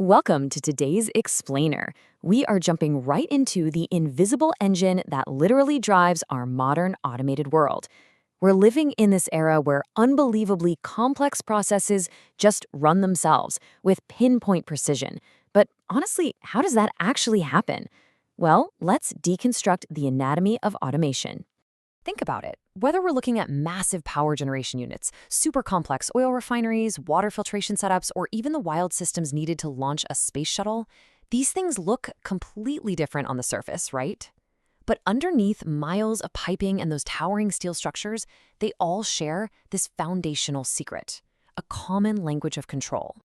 Welcome to today's Explainer. We are jumping right into the invisible engine that literally drives our modern automated world. We're living in this era where unbelievably complex processes just run themselves with pinpoint precision. But honestly, how does that actually happen? Well, let's deconstruct the anatomy of automation. Think about it. Whether we're looking at massive power generation units, super complex oil refineries, water filtration setups, or even the wild systems needed to launch a space shuttle, these things look completely different on the surface, right? But underneath miles of piping and those towering steel structures, they all share this foundational secret, a common language of control.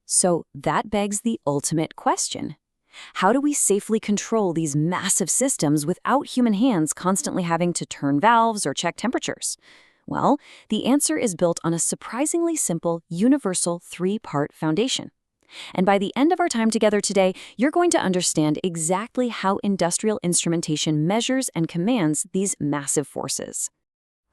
So that begs the ultimate question. How do we safely control these massive systems without human hands constantly having to turn valves or check temperatures? Well, the answer is built on a surprisingly simple, universal three-part foundation. And by the end of our time together today, you're going to understand exactly how industrial instrumentation measures and commands these massive forces.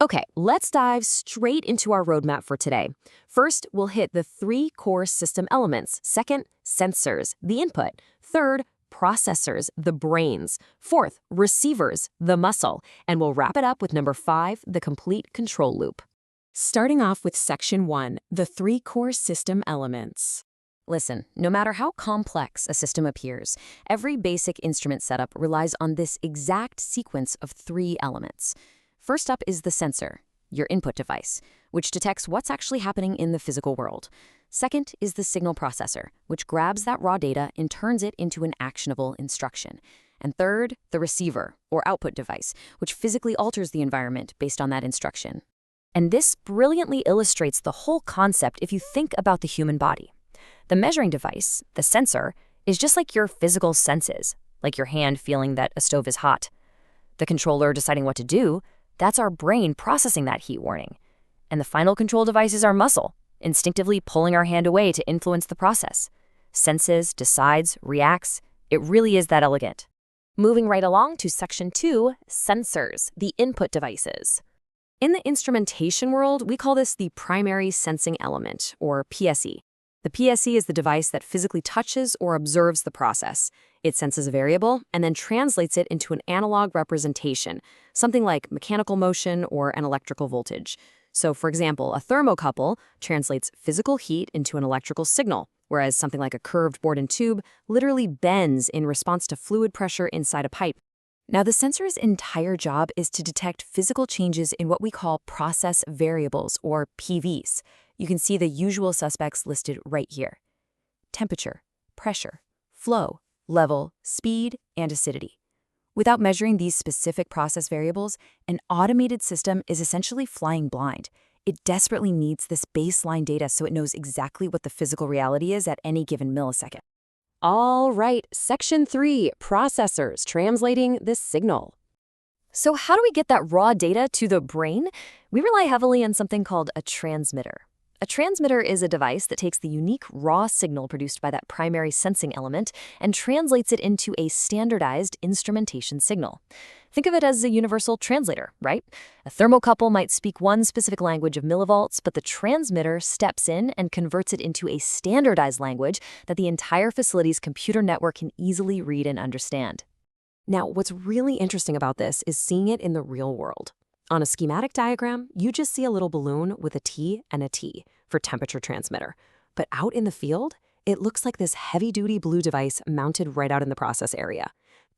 Okay, let's dive straight into our roadmap for today. First, we'll hit the three core system elements. Second, sensors, the input. Third, processors, the brains. Fourth, receivers, the muscle. And we'll wrap it up with number 5, the complete control loop. Starting off with section 1, the three core system elements. Listen, no matter how complex a system appears, every basic instrument setup relies on this exact sequence of 3 elements. First up is the sensor, your input device, which detects what's actually happening in the physical world. Second is the signal processor, which grabs that raw data and turns it into an actionable instruction. And third, the receiver, or output device, which physically alters the environment based on that instruction. And this brilliantly illustrates the whole concept if you think about the human body. The measuring device, the sensor, is just like your physical senses, like your hand feeling that a stove is hot. The controller deciding what to do, that's our brain processing that heat warning. And the final control device is our muscle, instinctively pulling our hand away to influence the process. Senses, decides, reacts. It really is that elegant. Moving right along to section 2, sensors, the input devices. In the instrumentation world, we call this the primary sensing element, or PSE. The PSE is the device that physically touches or observes the process. It senses a variable and then translates it into an analog representation, something like mechanical motion or an electrical voltage. So, for example, a thermocouple translates physical heat into an electrical signal, whereas something like a curved board and tube literally bends in response to fluid pressure inside a pipe. Now, the sensor's entire job is to detect physical changes in what we call process variables, or PVs. You can see the usual suspects listed right here: temperature, pressure, flow, level, speed, and acidity. Without measuring these specific process variables, an automated system is essentially flying blind. It desperately needs this baseline data so it knows exactly what the physical reality is at any given millisecond. All right, section 3, processors, translating this signal. So how do we get that raw data to the brain? We rely heavily on something called a transmitter. A transmitter is a device that takes the unique raw signal produced by that primary sensing element and translates it into a standardized instrumentation signal. Think of it as a universal translator, right? A thermocouple might speak one specific language of millivolts, but the transmitter steps in and converts it into a standardized language that the entire facility's computer network can easily read and understand. Now, what's really interesting about this is seeing it in the real world. On a schematic diagram, you just see a little balloon with a T and a T for temperature transmitter. But out in the field, it looks like this heavy-duty blue device mounted right out in the process area.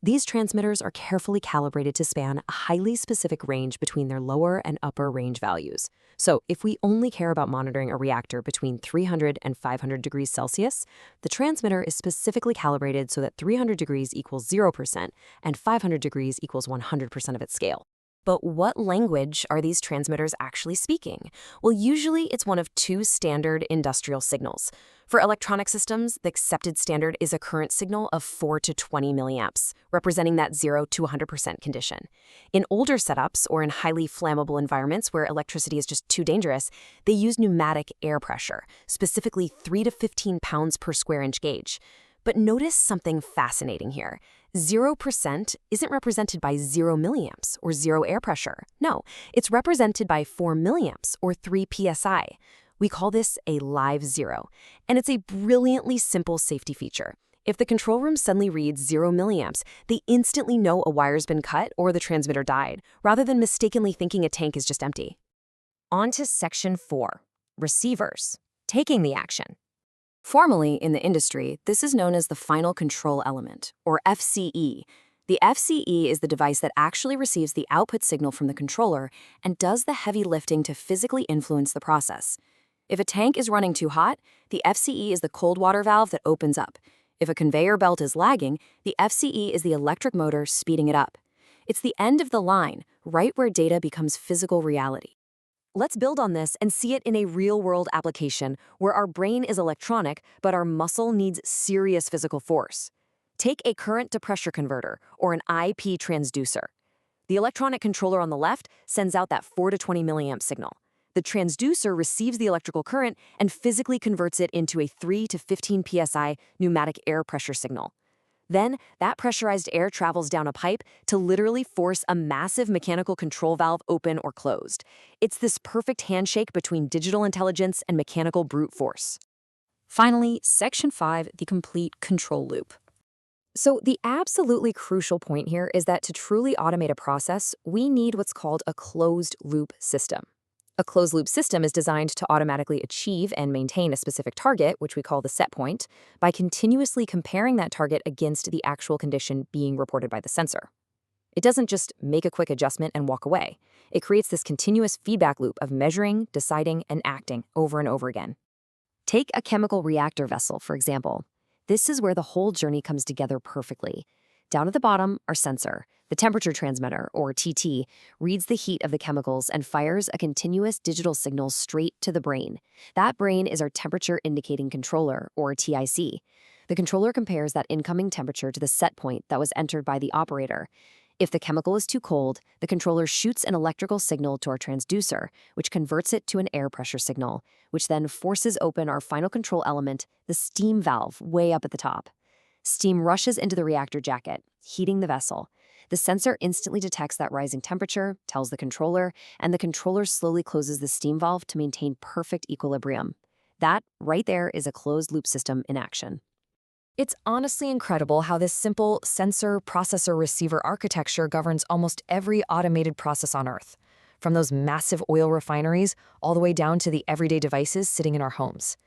These transmitters are carefully calibrated to span a highly specific range between their lower and upper range values. So if we only care about monitoring a reactor between 300 and 500 degrees Celsius, the transmitter is specifically calibrated so that 300 degrees equals 0% and 500 degrees equals 100% of its scale. But what language are these transmitters actually speaking? Well, usually it's one of 2 standard industrial signals. For electronic systems, the accepted standard is a current signal of 4 to 20 milliamps, representing that 0 to 100% condition. In older setups or in highly flammable environments where electricity is just too dangerous, they use pneumatic air pressure, specifically 3 to 15 pounds per square inch gauge. But notice something fascinating here. 0% isn't represented by 0 milliamps or 0 air pressure. No, it's represented by 4 milliamps or 3 psi. We call this a live zero, and it's a brilliantly simple safety feature. If the control room suddenly reads 0 milliamps, they instantly know a wire's been cut or the transmitter died, rather than mistakenly thinking a tank is just empty. On to Section 4, receivers, taking the action. Formally, in the industry, this is known as the Final Control Element, or FCE. The FCE is the device that actually receives the output signal from the controller and does the heavy lifting to physically influence the process. If a tank is running too hot, the FCE is the cold water valve that opens up. If a conveyor belt is lagging, the FCE is the electric motor speeding it up. It's the end of the line, right where data becomes physical reality. Let's build on this and see it in a real-world application where our brain is electronic, but our muscle needs serious physical force. Take a current-to-pressure converter, or an IP transducer. The electronic controller on the left sends out that 4 to 20 milliamp signal. The transducer receives the electrical current and physically converts it into a 3 to 15 psi pneumatic air pressure signal. Then, that pressurized air travels down a pipe to literally force a massive mechanical control valve open or closed. It's this perfect handshake between digital intelligence and mechanical brute force. Finally, Section 5, the complete control loop. So the absolutely crucial point here is that to truly automate a process, we need what's called a closed-loop system. A closed-loop system is designed to automatically achieve and maintain a specific target, which we call the set point, by continuously comparing that target against the actual condition being reported by the sensor. It doesn't just make a quick adjustment and walk away. It creates this continuous feedback loop of measuring, deciding, and acting over and over again. Take a chemical reactor vessel, for example. This is where the whole journey comes together perfectly. Down at the bottom, our sensor, the temperature transmitter, or TT, reads the heat of the chemicals and fires a continuous digital signal straight to the brain. That brain is our temperature indicating controller, or TIC. The controller compares that incoming temperature to the set point that was entered by the operator. If the chemical is too cold, the controller shoots an electrical signal to our transducer, which converts it to an air pressure signal, which then forces open our final control element, the steam valve, way up at the top. Steam rushes into the reactor jacket, heating the vessel. The sensor instantly detects that rising temperature, tells the controller, and the controller slowly closes the steam valve to maintain perfect equilibrium. That, right there, is a closed-loop system in action. It's honestly incredible how this simple sensor-processor-receiver architecture governs almost every automated process on Earth, from those massive oil refineries all the way down to the everyday devices sitting in our homes.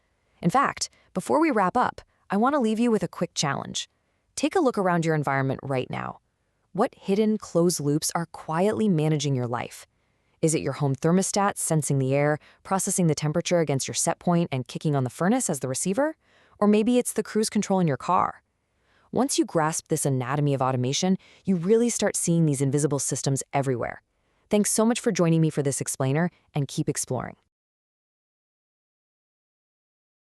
In fact, before we wrap up, I want to leave you with a quick challenge. Take a look around your environment right now. What hidden closed loops are quietly managing your life? Is it your home thermostat sensing the air, processing the temperature against your set point, and kicking on the furnace as the receiver? Or maybe it's the cruise control in your car. Once you grasp this anatomy of automation, you really start seeing these invisible systems everywhere. Thanks so much for joining me for this explainer, and keep exploring.